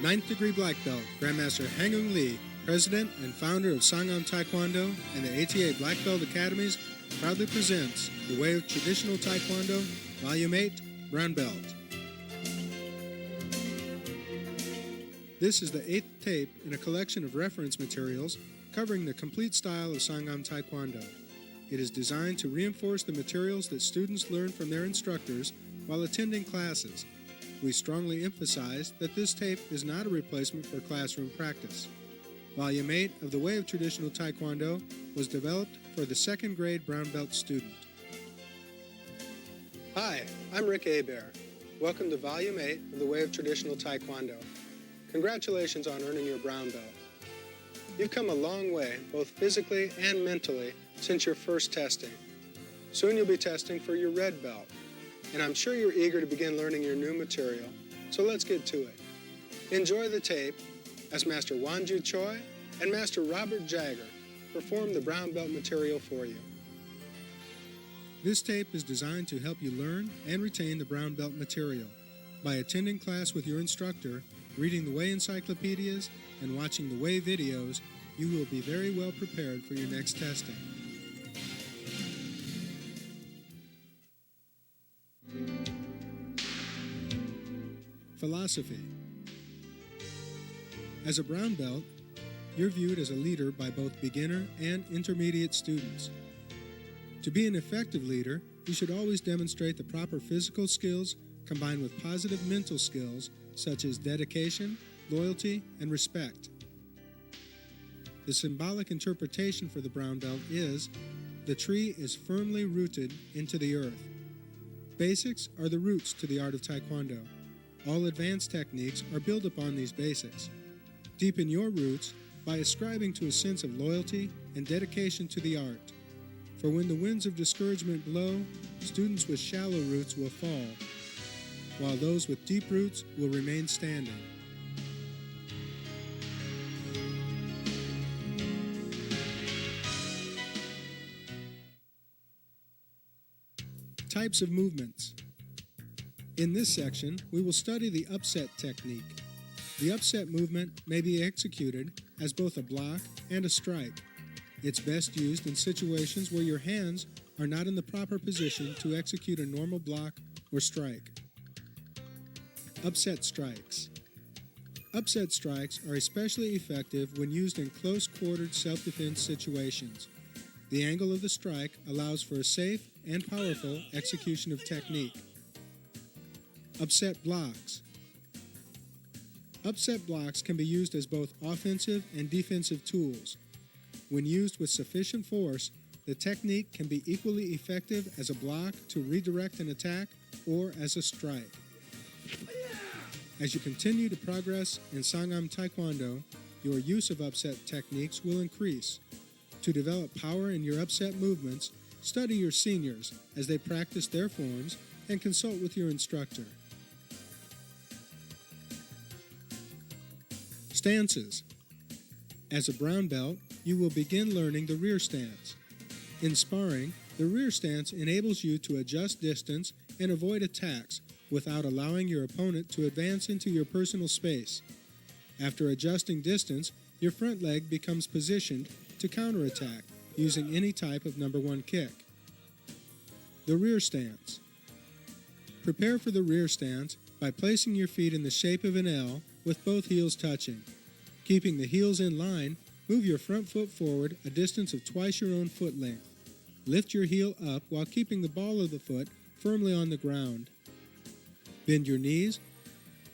Ninth degree black belt, Grandmaster Hangung Lee, president and founder of Sangam Taekwondo and the ATA Black Belt Academies, proudly presents The Way of Traditional Taekwondo, Volume 8, Brown Belt. This is the 8th tape in a collection of reference materials covering the complete style of Sangam Taekwondo. It is designed to reinforce the materials that students learn from their instructors while attending classes. We strongly emphasize that this tape is not a replacement for classroom practice. Volume 8 of The Way of Traditional Taekwondo was developed for the 2nd grade brown belt student. Hi, I'm Rick Hebert. Welcome to Volume 8 of The Way of Traditional Taekwondo. Congratulations on earning your brown belt. You've come a long way, both physically and mentally, since your first testing. Soon you'll be testing for your red belt. And I'm sure you're eager to begin learning your new material, so let's get to it. Enjoy the tape as Master Wanju Choi and Master Robert Jagger perform the brown belt material for you. This tape is designed to help you learn and retain the brown belt material. By attending class with your instructor, reading the Way encyclopedias, and watching the Way videos, you will be very well prepared for your next testing. Philosophy. As a brown belt, you're viewed as a leader by both beginner and intermediate students. To be an effective leader, you should always demonstrate the proper physical skills combined with positive mental skills such as dedication, loyalty, and respect. The symbolic interpretation for the brown belt is, the tree is firmly rooted into the earth. Basics are the roots to the art of Taekwondo. All advanced techniques are built upon these basics. Deepen your roots by ascribing to a sense of loyalty and dedication to the art. For when the winds of discouragement blow, students with shallow roots will fall, while those with deep roots will remain standing. Types of movements. In this section, we will study the upset technique. The upset movement may be executed as both a block and a strike. It's best used in situations where your hands are not in the proper position to execute a normal block or strike. Upset strikes. Upset strikes are especially effective when used in close-quartered self-defense situations. The angle of the strike allows for a safe and powerful execution of technique. Upset blocks. Upset blocks can be used as both offensive and defensive tools. When used with sufficient force, the technique can be equally effective as a block to redirect an attack or as a strike. As you continue to progress in Sangam Taekwondo, your use of upset techniques will increase. To develop power in your upset movements, study your seniors as they practice their forms and consult with your instructor. Stances. As a brown belt, you will begin learning the rear stance. In sparring, the rear stance enables you to adjust distance and avoid attacks without allowing your opponent to advance into your personal space. After adjusting distance, your front leg becomes positioned to counterattack using any type of number 1 kick. The rear stance. Prepare for the rear stance by placing your feet in the shape of an L with both heels touching. Keeping the heels in line, move your front foot forward a distance of twice your own foot length. Lift your heel up while keeping the ball of the foot firmly on the ground. Bend your knees,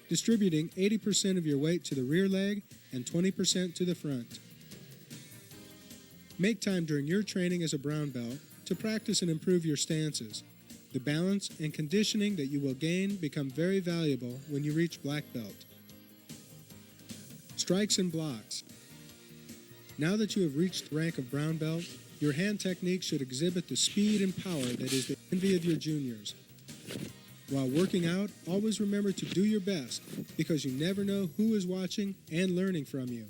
distributing 80% of your weight to the rear leg and 20% to the front. Make time during your training as a brown belt to practice and improve your stances. The balance and conditioning that you will gain become very valuable when you reach black belt. Strikes and blocks. Now that you have reached the rank of brown belt, your hand technique should exhibit the speed and power that is the envy of your juniors. While working out, always remember to do your best because you never know who is watching and learning from you.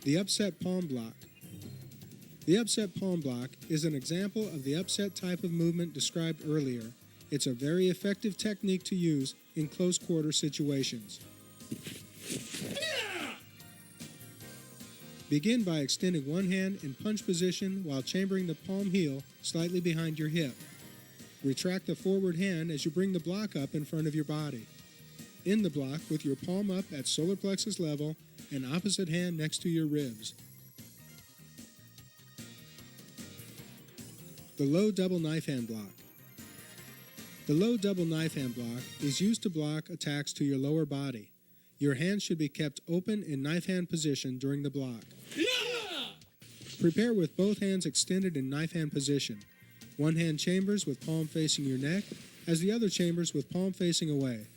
The upset palm block. The upset palm block is an example of the upset type of movement described earlier. It's a very effective technique to use in close quarter situations. Begin by extending one hand in punch position while chambering the palm heel slightly behind your hip. Retract the forward hand as you bring the block up in front of your body. End the block with your palm up at solar plexus level and opposite hand next to your ribs. The low double knife hand block. The low double knife hand block is used to block attacks to your lower body. Your hands should be kept open in knife hand position during the block. Prepare with both hands extended in knife hand position. One hand chambers with palm facing your neck, as the other chambers with palm facing away.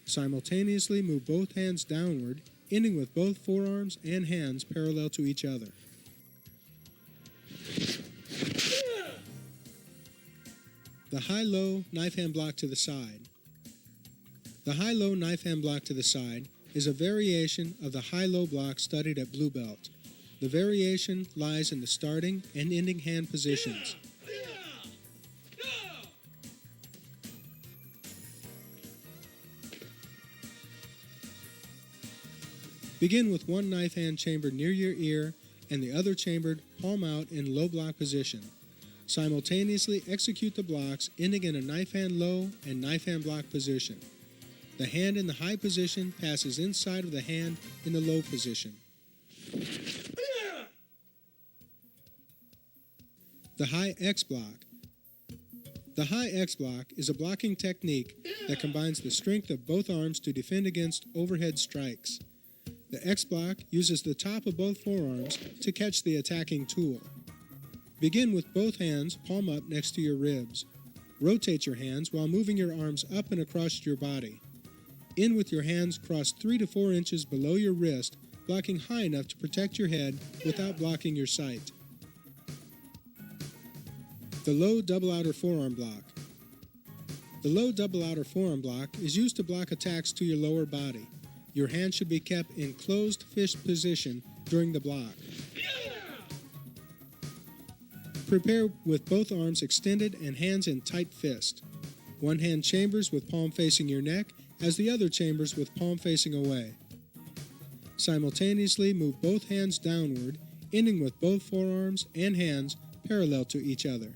Simultaneously move both hands downward, ending with both forearms and hands parallel to each other. The high-low knife hand block to the side. The high-low knife hand block to the side is a variation of the high-low block studied at Blue Belt. The variation lies in the starting and ending hand positions. Begin with one knife hand chambered near your ear and the other chambered palm out in low block position. Simultaneously execute the blocks ending in a knife hand low and knife hand block position. The hand in the high position passes inside of the hand in the low position. The high X block. The high X block is a blocking technique that combines the strength of both arms to defend against overhead strikes. The X block uses the top of both forearms to catch the attacking tool. Begin with both hands palm up next to your ribs. Rotate your hands while moving your arms up and across your body. End with your hands crossed 3 to 4 inches below your wrist, blocking high enough to protect your head without blocking your sight. The low double outer forearm block. The low double outer forearm block is used to block attacks to your lower body. Your hand should be kept in closed fist position during the block. Prepare with both arms extended and hands in tight fist. One hand chambers with palm facing your neck, as the other chambers with palm facing away. Simultaneously move both hands downward, ending with both forearms and hands parallel to each other.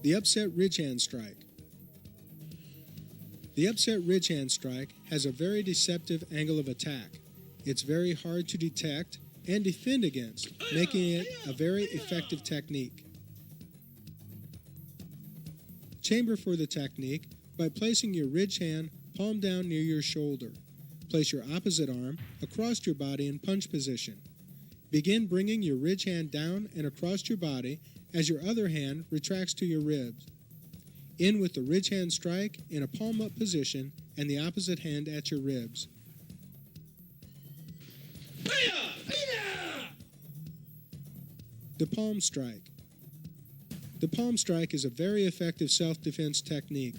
The upset ridge hand strike. The upset ridge hand strike has a very deceptive angle of attack. It's very hard to detect and defend against, making it a very effective technique. Chamber for the technique by placing your ridge hand palm down near your shoulder. Place your opposite arm across your body in punch position. Begin bringing your ridge hand down and across your body as your other hand retracts to your ribs. End with the ridge hand strike in a palm up position and the opposite hand at your ribs. The palm strike. The palm strike is a very effective self-defense technique.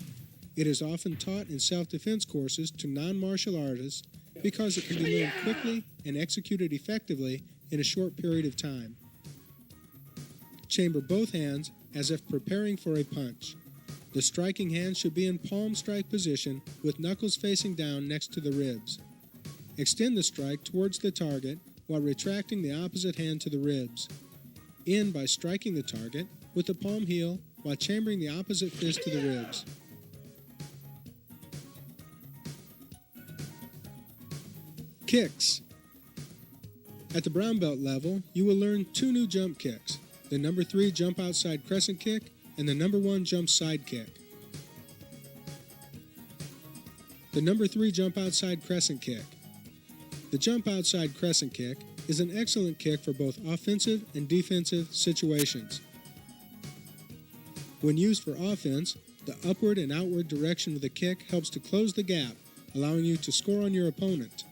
It is often taught in self-defense courses to non-martial artists because it can be learned quickly and executed effectively in a short period of time. Chamber both hands as if preparing for a punch. The striking hand should be in palm strike position with knuckles facing down next to the ribs. Extend the strike towards the target while retracting the opposite hand to the ribs. End by striking the target with the palm heel while chambering the opposite fist to the ribs. Kicks. At the brown belt level, you will learn 2 new jump kicks, the number 3 jump outside crescent kick and the number 1 jump side kick. The number 3 jump outside crescent kick. The jump outside crescent kick is an excellent kick for both offensive and defensive situations. When used for offense, the upward and outward direction of the kick helps to close the gap, allowing you to score on your opponent.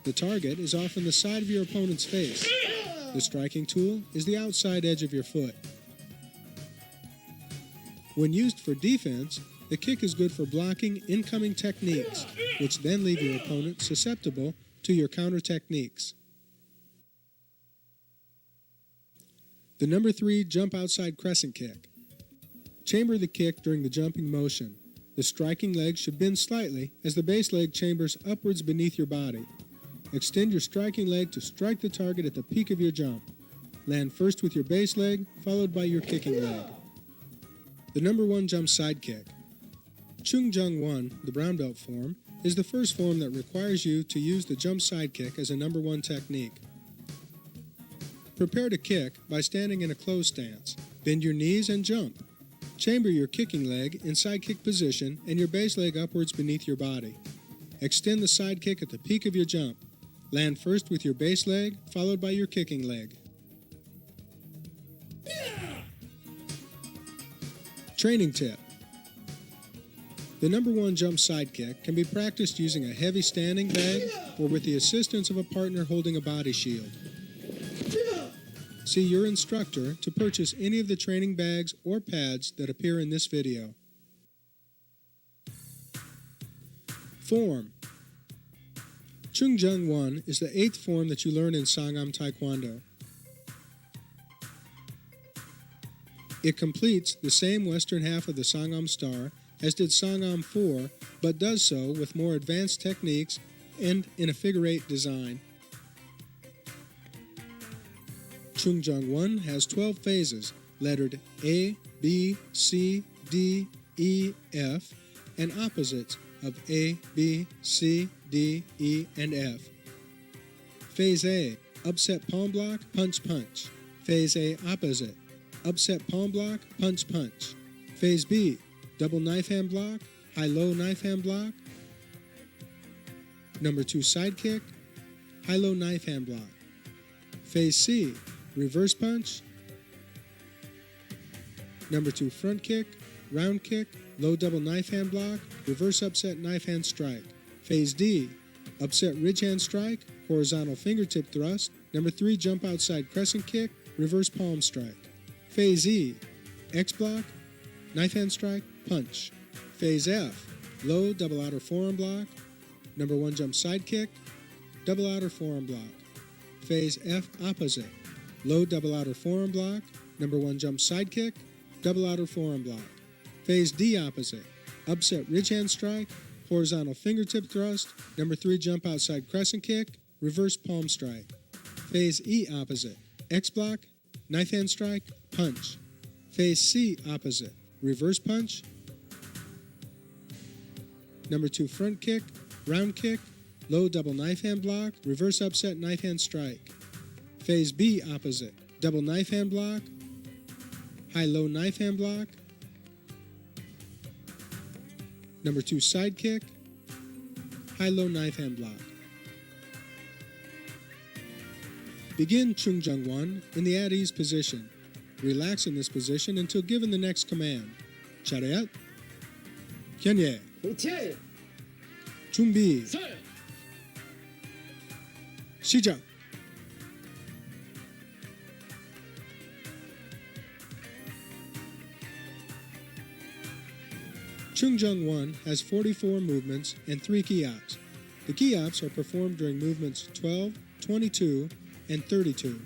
The target is often the side of your opponent's face. The striking tool is the outside edge of your foot. When used for defense, the kick is good for blocking incoming techniques, which then leave your opponent susceptible to your counter techniques. The number 3 jump outside crescent kick. Chamber the kick during the jumping motion. The striking leg should bend slightly as the base leg chambers upwards beneath your body. Extend your striking leg to strike the target at the peak of your jump. Land first with your base leg, followed by your kicking leg. The number 1 jump side kick. Chung Jung 1, the brown belt form, is the first form that requires you to use the jump side kick as a number 1 technique. Prepare to kick by standing in a closed stance. Bend your knees and jump. Chamber your kicking leg in side kick position and your base leg upwards beneath your body. Extend the side kick at the peak of your jump. Land first with your base leg, followed by your kicking leg. Training tip. The number 1 jump side kick can be practiced using a heavy standing bag or with the assistance of a partner holding a body shield. See your instructor to purchase any of the training bags or pads that appear in this video. Form. Chung Jung 1 is the 8th form that you learn in Sangam Taekwondo. It completes the same western half of the Sangam star as did Sangam 4, but does so with more advanced techniques and in a figure-8 design. Chung Jung 1 has 12 phases, lettered A, B, C, D, E, F, and opposites of A, B, C, D, E, and F. Phase A, upset palm block, punch, punch. Phase A opposite, upset palm block, punch, punch. Phase B, double knife hand block, high-low knife hand block. Number 2 side kick, high-low knife hand block. Phase C, reverse punch. Number 2 front kick, round kick, low double knife hand block, reverse upset knife hand strike. Phase D, upset ridge hand strike, horizontal fingertip thrust. Number 3 jump outside crescent kick, reverse palm strike. Phase E, X block, knife hand strike, punch. Phase F, low double outer forearm block. Number 1 jump side kick, double outer forearm block. Phase F opposite, low double outer forearm block. Number 1 jump side kick, double outer forearm block. Phase D opposite, upset ridge hand strike, horizontal fingertip thrust. Number 3 jump outside crescent kick, reverse palm strike. Phase E opposite, X block, knife hand strike, punch. Phase C opposite, reverse punch. Number 2 front kick, round kick, low double knife hand block, reverse upset knife hand strike. Phase B opposite, double knife hand block, high-low knife hand block. Number 2 side kick, high-low knife hand block. Begin Chung Jung 1 in the at ease position. Relax in this position until given the next command. 차렷, 견예, 준비, 시작. Chung Jung 1 has 44 movements and 3 key-ops. The key-ops are performed during movements 12, 22, and 32.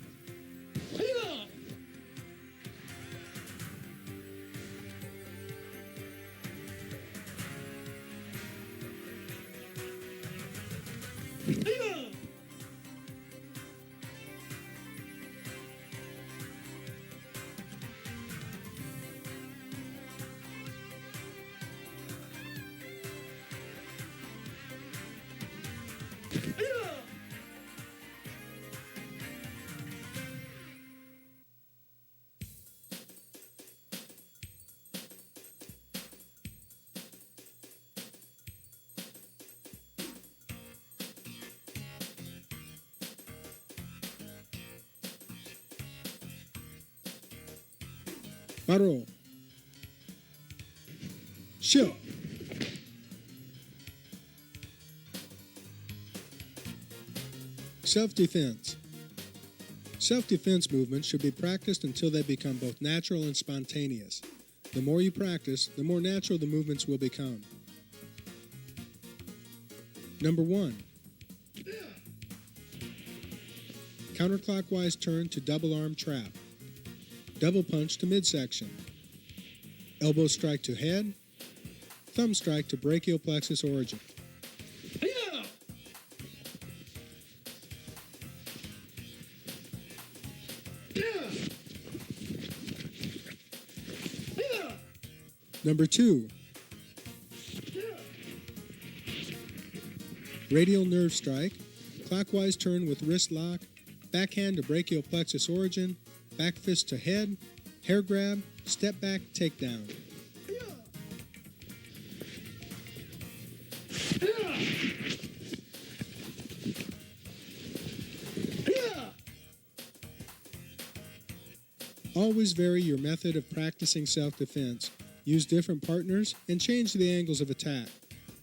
바로 쉬어. Self-defense. Self-defense movements should be practiced until they become both natural and spontaneous. The more you practice, the more natural the movements will become. Number 1. Counterclockwise turn to double arm trap. double punch to midsection, elbow strike to head, thumb strike to brachial plexus origin. Number 2. Radial nerve strike, clockwise turn with wrist lock, backhand to brachial plexus origin, back fist to head, hair grab, step back, takedown. Always vary your method of practicing self-defense. Use different partners and change the angles of attack.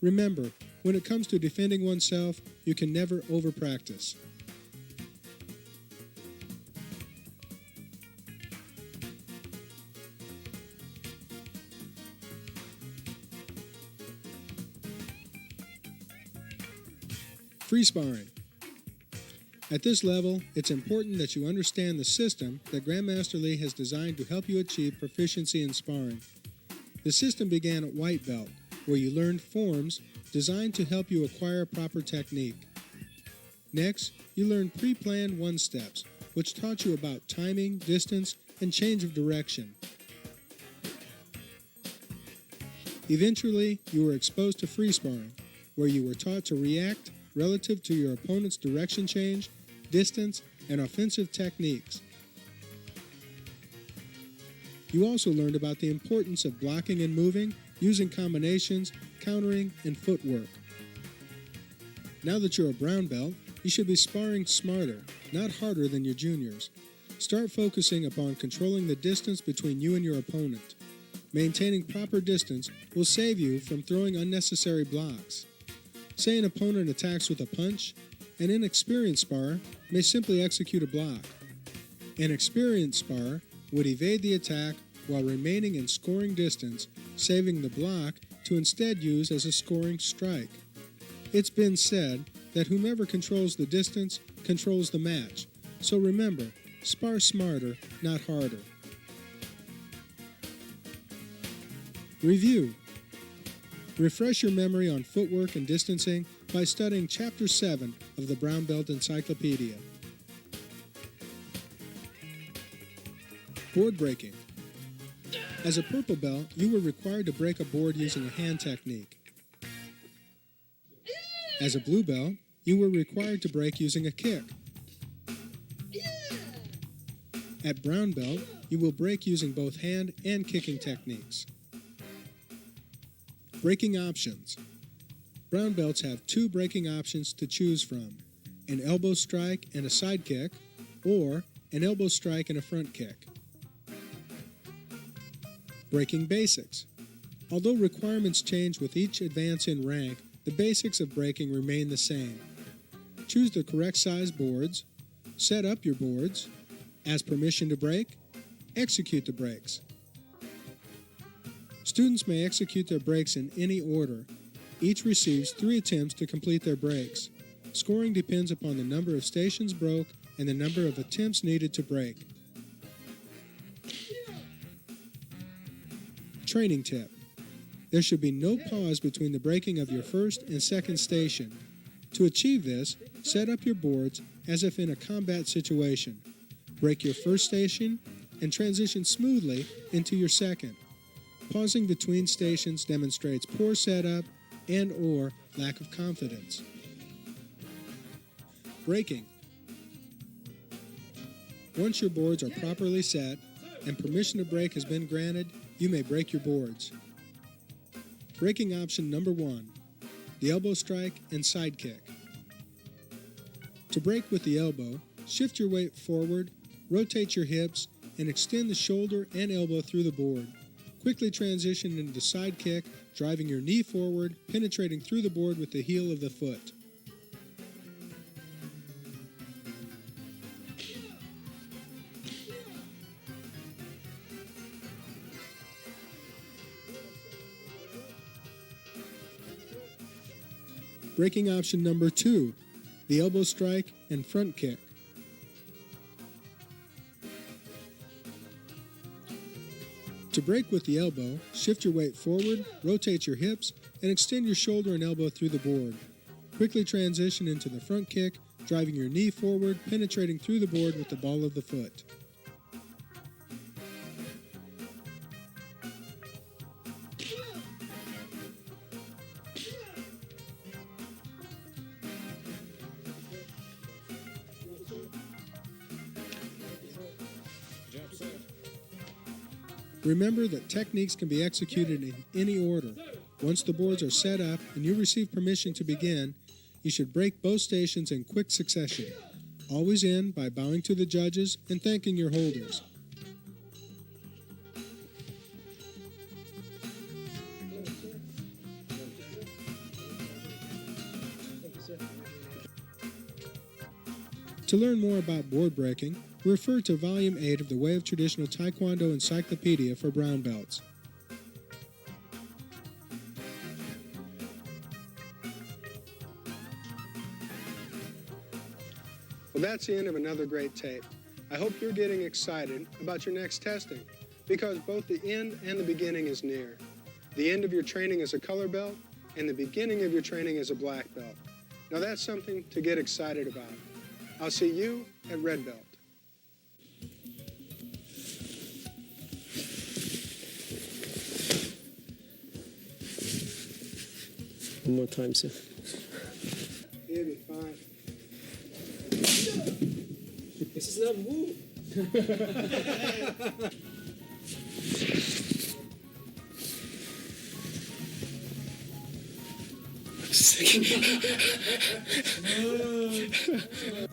Remember, when it comes to defending oneself, you can never over-practice. Free sparring. At this level, it's important that you understand the system that Grandmaster Lee has designed to help you achieve proficiency in sparring. The system began at white belt, where you learned forms designed to help you acquire proper technique. Next, you learned pre-planned one-steps, which taught you about timing, distance, and change of direction. Eventually, you were exposed to free sparring, where you were taught to react relative to your opponent's direction change, distance, and offensive techniques. You also learned about the importance of blocking and moving, using combinations, countering, and footwork. Now that you're a brown belt, you should be sparring smarter, not harder than your juniors. Start focusing upon controlling the distance between you and your opponent. Maintaining proper distance will save you from throwing unnecessary blocks. Say an opponent attacks with a punch, an inexperienced spar may simply execute a block. An experienced spar would evade the attack while remaining in scoring distance, saving the block to instead use as a scoring strike. It's been said that whomever controls the distance controls the match, so remember, spar smarter, not harder. Review. Refresh your memory on footwork and distancing by studying Chapter 7 of the Brown Belt Encyclopedia. Board breaking. As a purple belt, you were required to break a board using a hand technique. As a blue belt, you were required to break using a kick. At brown belt, you will break using both hand and kicking techniques. Breaking options. Brown belts have two breaking options to choose from: an elbow strike and a side kick, or an elbow strike and a front kick. Breaking basics. Although requirements change with each advance in rank, the basics of breaking remain the same. Choose the correct size boards, set up your boards, ask permission to break, execute the breaks. Students may execute their breaks in any order. Each receives 3 attempts to complete their breaks. Scoring depends upon the number of stations broke and the number of attempts needed to break. Training tip. There should be no pause between the breaking of your first and second station. To achieve this, set up your boards as if in a combat situation. Break your first station and transition smoothly into your second. Pausing between stations demonstrates poor setup and/or lack of confidence. Breaking. Once your boards are properly set and permission to break has been granted, you may break your boards. Breaking option number 1, the elbow strike and side kick. To break with the elbow, shift your weight forward, rotate your hips, and extend the shoulder and elbow through the board. Quickly transition into side kick, driving your knee forward, penetrating through the board with the heel of the foot. Breaking option number 2, the elbow strike and front kick. To break with the elbow, shift your weight forward, rotate your hips, and extend your shoulder and elbow through the board. Quickly transition into the front kick, driving your knee forward, penetrating through the board with the ball of the foot. Remember that techniques can be executed in any order. Once the boards are set up and you receive permission to begin, you should break both stations in quick succession. Always end by bowing to the judges and thanking your holders. To learn more about board breaking, refer to Volume 8 of the Way of Traditional Taekwondo Encyclopedia for Brown Belts. Well, that's the end of another great tape. I hope you're getting excited about your next testing, because both the end and the beginning is near. The end of your training as a color belt and the beginning of your training as a black belt. Now that's something to get excited about. I'll see you at Red Belt. One more time, sir. You'll be fine. This is not move. Second.